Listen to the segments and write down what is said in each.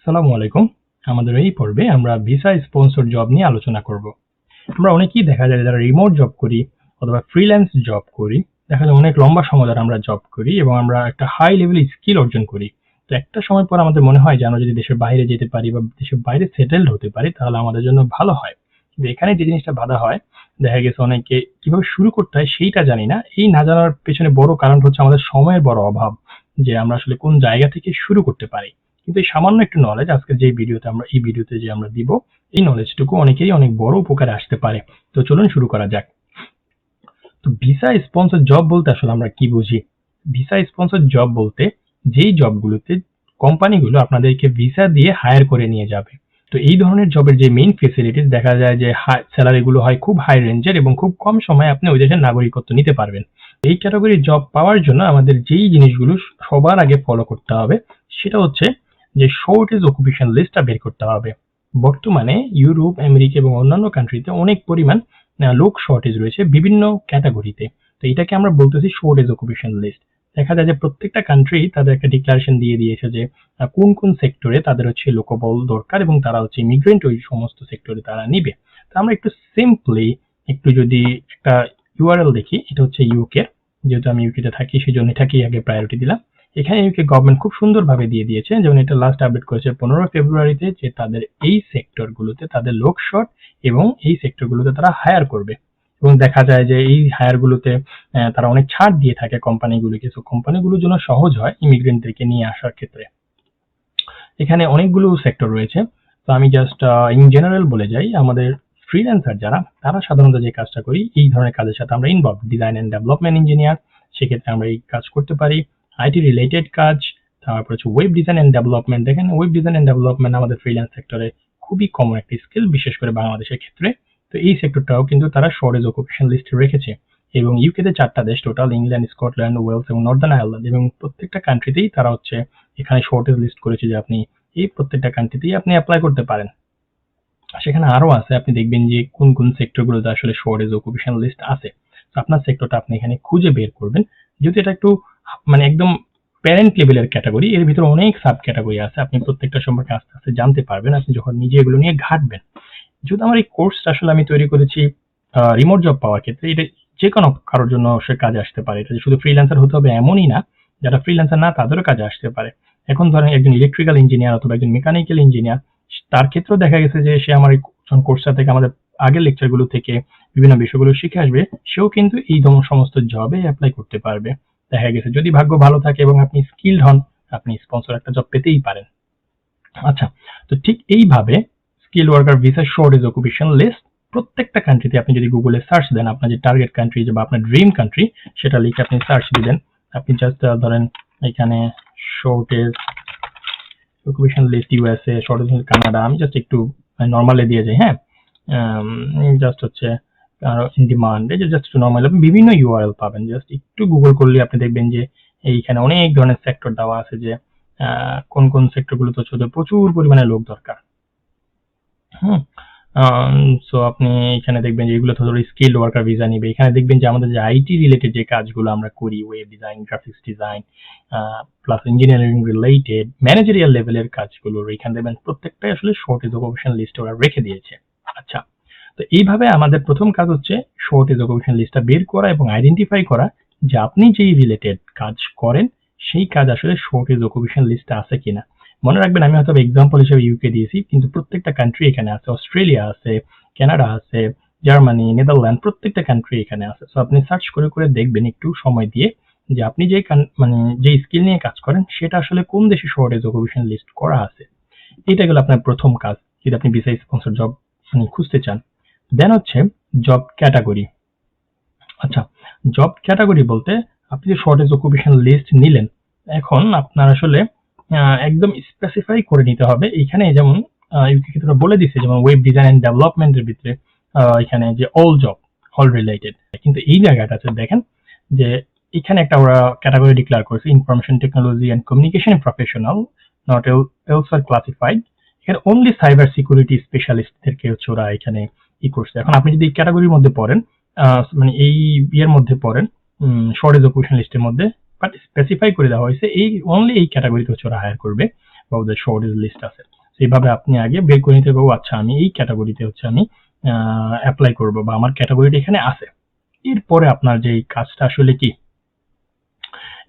আসসালামু আলাইকুম। আমাদের এই পর্বে আমরা ভিসা স্পন্সর জব নিয়ে আলোচনা করব। আমরা অনেকেই দেখা যায় যারা রিমোট জব করি অথবা ফ্রিল্যান্স জব করি, দেখা যায় অনেক লম্বা সময় ধরে আমরা জব করি এবং আমরা একটা হাই লেভেল স্কিল অর্জন করি। তো একটা সময় পর আমাদের মনে হয় যে আমরা যদি দেশের বাইরে যেতে পারি বা দেশের বাইরে সেটেলড হতে পারি তাহলে আমাদের জন্য ভালো হয়। কিন্তু এখানে যে জিনিসটা বাধা হয়, দেখা গেছে অনেকে কিভাবে শুরু করতে হয় সেইটা জানি না। এই না জানার পেছনে বড় কারণ হচ্ছে আমাদের সময়ের বড় অভাব, যে আমরা আসলে কোন জায়গা থেকে শুরু করতে পারি। কিন্তু এই সামান্য একটু নলেজ আজকে যে ভিডিওতে আমরা দিব, এই নলেজটুকু অনেকেরই অনেক বড় উপকারে আসতে পারে। তো চলুন শুরু করা যাক। তো ভিসা স্পন্সর জব বলতে আসলে আমরা কি বুঝি? ভিসা স্পন্সর জব বলতে যেই জবগুলোতে কোম্পানিগুলো আপনাদেরকে ভিসা দিয়ে হায়ার করে নিয়ে যাবে। তো এই ধরনের জবের যে মেইন ফেসিলিটিস, দেখা যায় যে স্যালারি গুলো হয় খুব হাই রেঞ্জের এবং খুব কম সময়ে আপনি ওই দেশের নাগরিকত্ব নিতে পারবেন। এই ক্যাটাগরির জব পাওয়ার জন্য আমাদের যেই জিনিসগুলো সবার আগে ফলো করতে হবে সেটা হচ্ছে যে শর্টেজ অকুপেশন লিস্টটা বের করতে হবে। বর্তমানে ইউরোপ, আমেরিকা এবং অন্যান্য কান্ট্রিতে অনেক পরিমাণ লোক শর্টেজ রয়েছে বিভিন্ন ক্যাটাগরিতে। তো এটাকে আমরা বলতেছি শর্টেজ অকুপেশন লিস্ট। দেখা যায় যে প্রত্যেকটা কান্ট্রি তাদের একটা ডিক্লারেশন দিয়ে দিয়েছে যে কোন কোন সেক্টরে তাদের হচ্ছে লোকবল দরকার এবং তারা হচ্ছে ইমিগ্রেন্ট ওই সমস্ত সেক্টরে তারা নিবে। তো আমরা একটু সিম্পলি একটু যদি একটা ইউআরএল দেখি, এটা হচ্ছে ইউকে, যেহেতু আমি ইউকেতে থাকি সেজন্য এটাকেই আগে প্রায়োরিটি দিলাম। এখানে ইউকে গভর্নমেন্ট খুব সুন্দরভাবে দিয়ে দিয়েছে, যেমন এটা লাস্ট আপডেট করেছে 15 ফেব্রুয়ারিতে, যে তাদের এই সেক্টরগুলোতে তাদের লোক শর্ট এবং এই সেক্টরগুলোতে তারা হায়ার করবে। এবং দেখা যায় যে এই হায়ার গুলোতে তারা অনেক ছাড় দিয়ে থাকে কোম্পানিগুলোকে। সো কোম্পানিগুলোর জন্য সহজ হয় ইমিগ্রেন্টদেরকে নিয়ে আসার ক্ষেত্রে। এখানে অনেকগুলো সেক্টর রয়েছে। তো আমি জাস্ট ইন জেনারেল বলে যাই, আমাদের ফ্রিল্যান্সার যারা, তারা সাধারণত যে কাজটা করি, এই ধরনের কাজের সাথে আমরা involve. Design and development engineer, সেক্ষেত্রে আমরা এই কাজ করতে পারি। আইটি রিলেটেড কাজ, তারপর হচ্ছে ওয়েব ডিজাইন এন্ড ডেভেলপমেন্ট। দেখেন ওয়েব ডিজাইন এন্ড ডেভেলপমেন্ট আমাদের ফ্রিল্যান্স সেক্টরে খুবই কমন একটি স্কিল, বিশেষ করে বাংলাদেশের ক্ষেত্রে। তো এই সেক্টরটাও কিন্তু তারা শর্টেজ অকুপেশন লিস্টে রেখেছে। এবং ইউকেতে 4টা দেশ টোটাল, ইংল্যান্ড, স্কটল্যান্ড, ওয়েলস এবং নর্দার্ন আয়ারল্যান্ড, এবং প্রত্যেকটা কান্ট্রিতেই তারা হচ্ছে এখানে শর্টেজ লিস্ট করেছে যে আপনি এই প্রত্যেকটা কান্ট্রিতেই আপনি অ্যাপ্লাই করতে পারেন। সেখানে আরো আছে, আপনি দেখবেন যে কোন কোন সেক্টরগুলোতে আসলে শর্টেজ অকুপেশন লিস্ট আছে। তো আপনার সেক্টরটা আপনি এখানে খুঁজে বের করবেন। যেহেতু এটা একটু মানে একদম প্যারেন্ট লেভেলের ক্যাটাগরি, এর ভিতরে অনেক সাব ক্যাটাগরি আছে, আপনি প্রত্যেকটা সম্পর্কে আস্তে আস্তে জানতে পারবেন আপনি যখন নিজে এগুলো নিয়ে ঘাঁটবেন। যেহেতু আমার এই কোর্সটা আসলে আমি তৈরি করেছি রিমোট জব পাওয়ার ক্ষেত্রে, এটা যে কোনো কারোর জন্য সে কাজে আসতে পারে। এটা যে শুধু ফ্রিল্যান্সার হতে হবে এমনই না, যারা ফ্রিল্যান্সার না তাদেরও কাজে আসতে পারে। এখন ধরেন একজন ইলেকট্রিক্যাল ইঞ্জিনিয়ার অথবা একজন মেকানিক্যাল ইঞ্জিনিয়ার, তার ক্ষেত্রেও দেখা গেছে যে সে আমার এই কোর্সটা থেকে, আমাদের আগের লেকচারগুলো থেকে বিভিন্ন বিষয়গুলো শিখে আসবে, সেও কিন্তু এই সমস্ত জবে অ্যাপ্লাই করতে পারবে। দেখা গেছে যদি ভাগ্য ভালো থাকে এবং আপনি স্কিলড হন, আপনি স্পন্সর একটা জব পেতেই পারেন। আচ্ছা, তো ঠিক এইভাবে skill worker visa shortage occupation list প্রত্যেকটা কান্ট্রিতে আপনি যদি গুগলে সার্চ দেন, আপনার যে টার্গেট কান্ট্রি বা আপনার ড্রিম কান্ট্রি সেটা লিখে আপনি সার্চ দিবেন। আপনি জাস্ট ধরেন এখানে shortage occupation list USA, shortage Canada, আমি জাস্ট একটু নর্মালে দিয়ে যাই। হ্যাঁ, জাস্ট হচ্ছে ইন ডিমান্ড, এই যে জাস্ট নর্মাল আপনি বিভিন্ন ইউআরএল পাবেন। জাস্ট একটু গুগল করলে আপনি দেখবেন যে এইখানে অনেক ধরনের সেক্টর দেওয়া আছে, যে কোন কোন সেক্টরগুলোতে হচ্ছে প্রচুর পরিমাণে লোক দরকার। হুম, সো আপনি এখানে দেখবেন যে এগুলো তো ধরো স্কিলড ওয়ার্কার ভিসা নিবে। এখানে দেখবেন যে আমাদের যে আইটি রিলেটেড যে কাজগুলো আমরা করি, web design, graphics design, plus engineering related managerial লেভেলের কাজগুলো, এখানে দেখবেন প্রত্যেকটাই আসলে শর্টেজ অকুপেশন লিস্টে ওরা রেখে দিয়েছে। আচ্ছা, তো এইভাবে আমাদের প্রথম কাজ হচ্ছে শর্টেজ অকুপেশন লিস্টটা বের করা এবং আইডেন্টিফাই করা যে আপনি যেই রিলেটেড কাজ করেন সেই কাজ আসলে শর্টেজ অকুপেশন লিস্টে আছে কিনা। মনে রাখবেন আমি হয়তো এক্সাম্পল হিসেবে ইউকে দিয়েছি, কিন্তু প্রত্যেকটা কান্ট্রি এখানে আছে। অস্ট্রেলিয়া আছে, কানাডা আছে, জার্মানি, নেদারল্যান্ড, প্রত্যেকটা কান্ট্রি এখানে আছে। সো আপনি সার্চ করে করে দেখবেন একটু সময় দিয়ে যে আপনি যে মানে যে স্কিল নিয়ে কাজ করেন সেটা আসলে কোন দেশে শর্টেজ অকুপেশন লিস্ট করা আছে। এটা গেল আপনার প্রথম কাজ যদি আপনি ভিসা স্পন্সর জব মানে খুঁজতে চান। দেন হচ্ছে জব ক্যাটাগরি। আচ্ছা, জব ক্যাটাগরি বলতে আপনি যে শর্টেজ অকুপেশন লিস্ট নিলেন, এখন আপনার আসলে একদম স্পেসিফাই করে নিতে হবে। এখানে যেমন ইউকে ক্ষেত্রে বলে দিচ্ছে, যেমন ওয়েব ডিজাইন এন্ড ডেভেলপমেন্টের ভিতরে এখানে যে অল জব, অল রিলেটেড। কিন্তু এই জায়গাটাতে দেখেন যে এখানে একটা ওরা ক্যাটাগরি ডিক্লেয়ার করেছে, information technology and communication professional, not elsewhere classified. এখানে অনলি সাইবার সিকিউরিটি স্পেশালিস্টদেরকে হচ্ছে ওরা এখানে ই করছে। এখন আপনি যদি এই ক্যাটাগরির মধ্যে পড়েন, মানে এই ইয়ের মধ্যে পড়েন, শর্টেজ অকুপেশন লিস্টের মধ্যে, বাট স্পেসিফাই করে দেওয়া হয়েছে এই অনলি এই ক্যাটাগরিতে হচ্ছে ওরা হায়ার করবে। বা ওদের শর্টেজ লিস্ট আছে। সেইভাবে আপনি আগে বের করে নিতে পারবো, আচ্ছা আমি এই ক্যাটাগরিতে হচ্ছে আমি অ্যাপ্লাই করব বা আমার ক্যাটাগরিটা এখানে আছে। এরপরে আপনার যে কাজটা আসলে কি,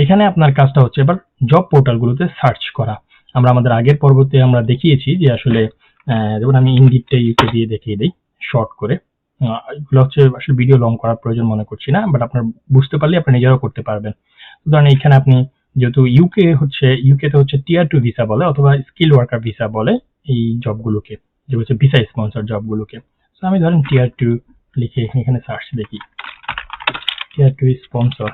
এখানে আপনার কাজটা হচ্ছে এবার জব পোর্টালগুলোতে সার্চ করা। আমরা আমাদের আগের পর্বতে আমরা দেখিয়েছি যে আসলে যেমন আমি ইনডিডটা ইউকে দিয়ে দেখিয়ে দিই শর্ট করে। এগুলো হচ্ছে আসলে ভিডিও লং করার প্রয়োজন মনে করছি না, বাট আপনার বুঝতে পারলে আপনি নিজেরাও করতে পারবেন। ধরেন এখানে আপনি যেহেতু ইউকেতে হচ্ছে টিয়ার 2 ভিসা বলে অথবা স্কিল ওয়ার্কার ভিসা বলে এই জবগুলোকে, যে হচ্ছে ভিসা স্পন্সর জবগুলোকে। তো আমি ধরেন টিয়ার 2 লিখে এখানে সার্চ দেখি, টিয়ার 2 স্পন্সর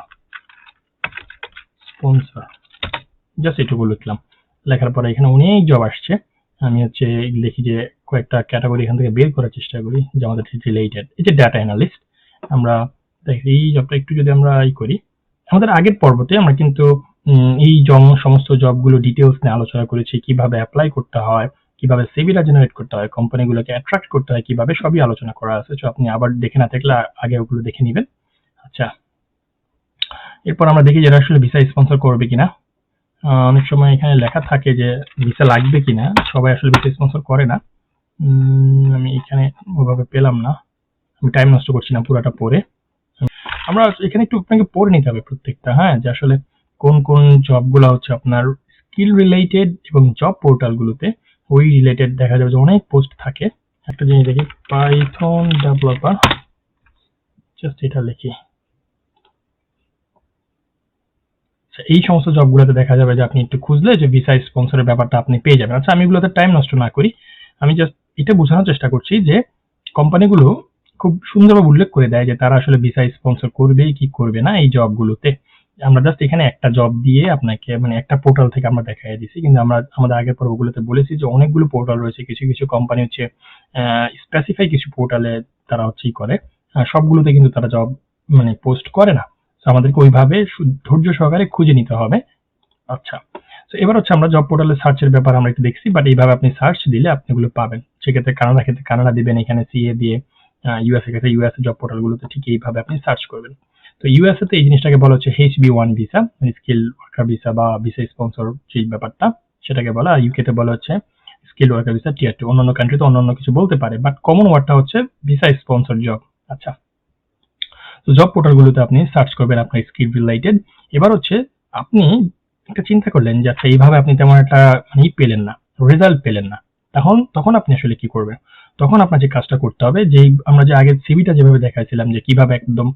জাস্ট এটুকু লিখলাম। লেখার পরে এখানে অনেক জব আসছে। আমি হচ্ছে দেখি যে কয়েকটা ক্যাটাগরি এখান থেকে বের করার চেষ্টা করি যে আমাদের রিলেটেড। এই যে ডাটা অ্যানালিস্ট, আমরা দেখি এই জবটা একটু যদি আমরা করি, আমাদের আগের পর্বতে আমরা কিন্তু এই সমস্ত জবগুলো ডিটেলস নিয়ে আলোচনা করেছি, কিভাবে অ্যাপ্লাই করতে হয়, কিভাবে সিভিটা জেনারেট করতে হয়, কোম্পানিগুলোকে অ্যাট্রাক্ট করতে হয় কিভাবে, সবই আলোচনা করা আছে। তো আপনি আবার দেখে না থাকলে আগে ওগুলো দেখে নেবেন। আচ্ছা, এরপর আমরা দেখি যে আসলে ভিসা স্পন্সর করবে কিনা। অনেক সময় এখানে লেখা থাকে যে ভিসা লাগবে কিনা, সবাই আসলে ভিসা স্পন্সর করে না। আমি এখানে ওভাবে পেলাম না, আমি টাইম নষ্ট করছি না পুরাটা পড়ে। আমরা এখানে একটু আপনাকে পড়ে নিতে হবে প্রত্যেকটা, হ্যাঁ, যে আসলে কোন কোন জবগুলো হচ্ছে আপনার স্কিল রিলেটেড এবং জব পোর্টালগুলোতে ওই রিলেটেড দেখা যাবে যে অনেক পোস্ট থাকে। একটা জিনিস দেখি, পাইথন ডেভেলপার, জাস্ট এটা লিখি। এই সমস্ত জবগুলোতে দেখা যাবে যে আপনি একটু খুঁজলে যে ভিসা স্পন্সরের ব্যাপারটা আপনি পেয়ে যাবেন। আচ্ছা, আমি এগুলোতে টাইম নষ্ট না করি, আমি জাস্ট এটা বোঝানোর চেষ্টা করছি যে কোম্পানিগুলো খুব সুন্দরভাবে উল্লেখ করে দেয় যে তারা আসলে ভিসা স্পন্সর করবে কি করবে না এই জবগুলোতে। আমরা জাস্ট এখানে একটা জব দিয়ে আপনাকে মানে একটা পোর্টাল থেকে আমরা দেখাই দিছি, কিন্তু আমরা আমাদের আগের পর্বগুলোতে বলেছি যে অনেকগুলো পোর্টাল রয়েছে। কিছু কিছু কোম্পানি হচ্ছে স্পেসিফাই কিছু পোর্টালে তারা হচ্ছে করে, সবগুলোতে কিন্তু তারা জব মানে পোস্ট করে না। আমাদেরকে ওইভাবে ধৈর্য সহকারে খুঁজে নিতে হবে। আচ্ছা, তো এবার হচ্ছে আমরা জব পোর্টালে সার্চের ব্যাপার আমরা একটু দেখছি, বাট এইভাবে আপনি সার্চ দিলে আপনি এগুলো পাবেন। সেক্ষেত্রে কানাডা ক্ষেত্রে কানাডা দিবেন, এখানে সিএ দিয়ে, ইউএসএ ক্ষেত্রে ইউএসএ জব পোর্টালগুলোতে ঠিক এইভাবে আপনি সার্চ করবেন। তো ইউএসএ তে এই জিনিসটাকে বলা হচ্ছে HB1 ভিসা, মানে স্কিল ওয়ার্কার ভিসা বা ভিসা স্পন্সর যে ব্যাপারটা সেটাকে বলা। আর ইউকে তে বলা হচ্ছে স্কিল ওয়ার্কার ভিসা টিয়ার 2। অন্যান্য কান্ট্রিতে অন্যান্য কিছু বলতে পারে, বাট কমন ওয়ার্ডটা হচ্ছে ভিসা স্পন্সর জব। আচ্ছা, তো জব পোর্টালগুলোতে আপনি সার্চ করবেন আপনার স্কিল রিলেটেড। এবার হচ্ছে আপনি একটা চিন্তা করলেন যে আচ্ছা এইভাবে আপনি তেমন একটা মানে পেলেন না, রেজাল্ট পেলেন না, তখন আপনি আসলে কি করবেন? তখন আপনার যে কাজটা করতে হবে, যে আমরা যে আগে সিভিটা যেভাবে দেখাইছিলাম যে কিভাবে একদম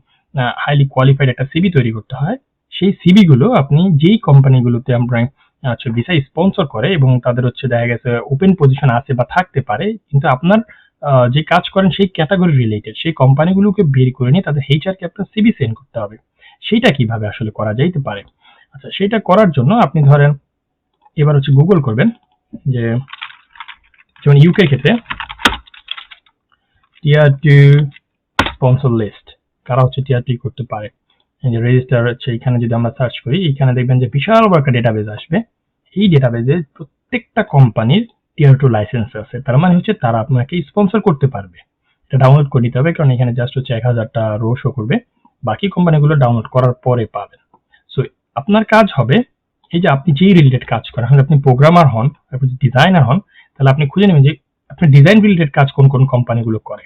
হাইলি কোয়ালিফাইড একটা সিভি তৈরি করতে হয়, সেই সিভি গুলো আপনি যেই কোম্পানিগুলোতে আমরা আচ্ছা ভিসা স্পন্সর করে এবং তাদের হচ্ছে দেখা গেছে ওপেন পজিশন আছে বা থাকতে পারে, কিন্তু আপনার যে কাজ করেন সেই ক্যাটাগরি রিলেটেড সেই কোম্পানিগুলোকে বের করে নিয়ে তাদের এইচআর কে আপনার সিভি সেন্ড করতে হবে। সেটা কিভাবে আসলে করা যাইতে পারে? আচ্ছা, সেটা করার জন্য আপনি ধরেন এবার হচ্ছে গুগল করবেন যে যেমন ইউকে ক্ষেত্রে টিয়ার 2 স্পন্সর লিস্ট কারা হচ্ছে টিয়ার 2 করতে পারে। এই যে রেজিস্টার হচ্ছে, এখানে যদি আমরা সার্চ করি এখানে দেখবেন যে বিশাল বড় একটা ডেটাবেজ আসবে। এই ডেটাবেজে প্রত্যেকটা কোম্পানির টিয়ার 2 লাইসেন্স আছে, তার মানে হচ্ছে তারা আপনাকে স্পন্সর করতে পারবে। এটা ডাউনলোড করে নিতে হবে, কারণ এখানে জাস্ট হচ্ছে 1000টা রো শো করবে, বাকি কোম্পানিগুলো ডাউনলোড করার পরে পাবেন। সো আপনার কাজ হবে এই যে আপনি যেই রিলেটেড কাজ করেন, আপনি প্রোগ্রামার হন, আপনি ডিজাইনার হন, তাহলে আপনি খুঁজে নেবেন যে আপনি ডিজাইন রিলেটেড কাজ কোন কোন কোম্পানিগুলো করে।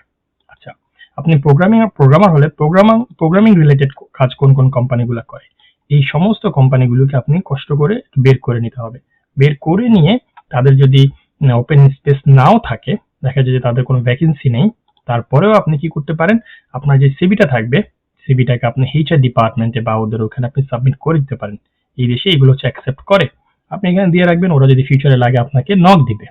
আচ্ছা, আপনি প্রোগ্রামার হলে প্রোগ্রামিং রিলেটেড কাজ কোন কোন কোম্পানিগুলো করে। এই সমস্ত কোম্পানিগুলোকে আপনি কষ্ট করে বের করে নিতে হবে। বের করে নিয়ে তাদের যদি ওপেন স্পেস নাও থাকে, দেখা যায় যে তাদের কোনো ভ্যাকেন্সি নেই, তারপরেও আপনি কি করতে পারেন, আপনার যে সিভিটা থাকবে সিভিটাকে আপনি এইচআর ডিপার্টমেন্টে বা ওদের ওখানে আপনি সাবমিট করে দিতে পারেন। এই দেশে এগুলো হচ্ছে অ্যাকসেপ্ট করে, আপনি এখানে দিয়ে রাখবেন, ওরা যদি ফিউচারে লাগে আপনাকে নক দিবে।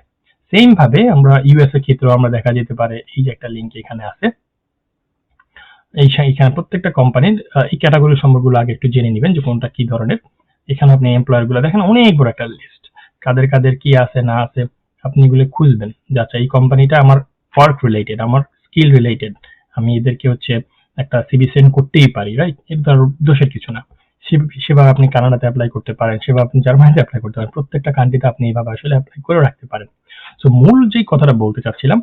সেম ভাবে আমরা ইউএসএ ক্ষেত্রেও আমরা দেখা যেতে পারে, এই যে একটা লিঙ্ক এখানে আছে, এইখানে প্রত্যেকটা কোম্পানির এই ক্যাটাগরি সম্পর্কগুলো আগে একটু জেনে নেবেন যে কোনটা কি ধরনের। এখানে আপনি এমপ্লয়ার গুলো দেখেন, অনেক বড় একটা লিস্ট, কাদের কাদের কি আছে না আছে আপনি এগুলো খুঁজবেন যে আচ্ছা এই কোম্পানিটা আমার ওয়ার্ক রিলেটেড, আমার স্কিল রিলেটেড, আমি এদেরকে হচ্ছে একটা সিভি সেন্ড করতেই পারি, রাইট? এটা তার দোষের কিছু না। সেভাবে আপনি কানাডাতে অ্যাপ্লাই করতে পারেন, সেভাবে আপনি জার্মানিতে অ্যাপ্লাই করতে পারেন, প্রত্যেকটা কান্ট্রিতে আপনি এইভাবে আসলে অ্যাপ্লাই করে রাখতে পারেন। সো মূল যে কথাটা বলতে চাচ্ছিলাম,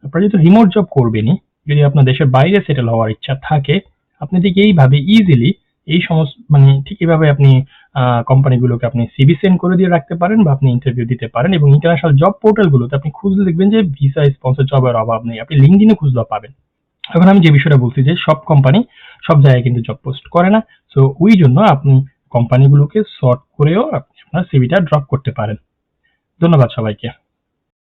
আপনারা যেহেতু রিমোট জব করবেনই, যদি আপনার দেশের বাইরে সেটেল হওয়ার ইচ্ছা থাকে, আপনি ঠিক এইভাবে ইজিলি এই সমস্ত ঠিক এভাবে আপনি কোম্পানিগুলোকে আপনি সিভি সেন্ড করে দিয়ে রাখতে পারেন বা আপনি ইন্টারভিউ দিতে পারেন। এবং ইন্টারন্যাশনাল জব পোর্টালগুলোতে আপনি খুঁজলে দেখবেন যে ভিসা স্পন্সর জবের অভাব নেই, আপনি লিঙ্কডইনে খুঁজলেও পাবেন। এখন আমি যে বিষয়টা বলছি যে সব কোম্পানি সব জায়গায় কিন্তু জব পোস্ট করে না, সো ওই জন্য আপনি কোম্পানিগুলোকে সর্ট করেও আপনার সিভিটা ড্রপ করতে পারেন। ধন্যবাদ সবাইকে।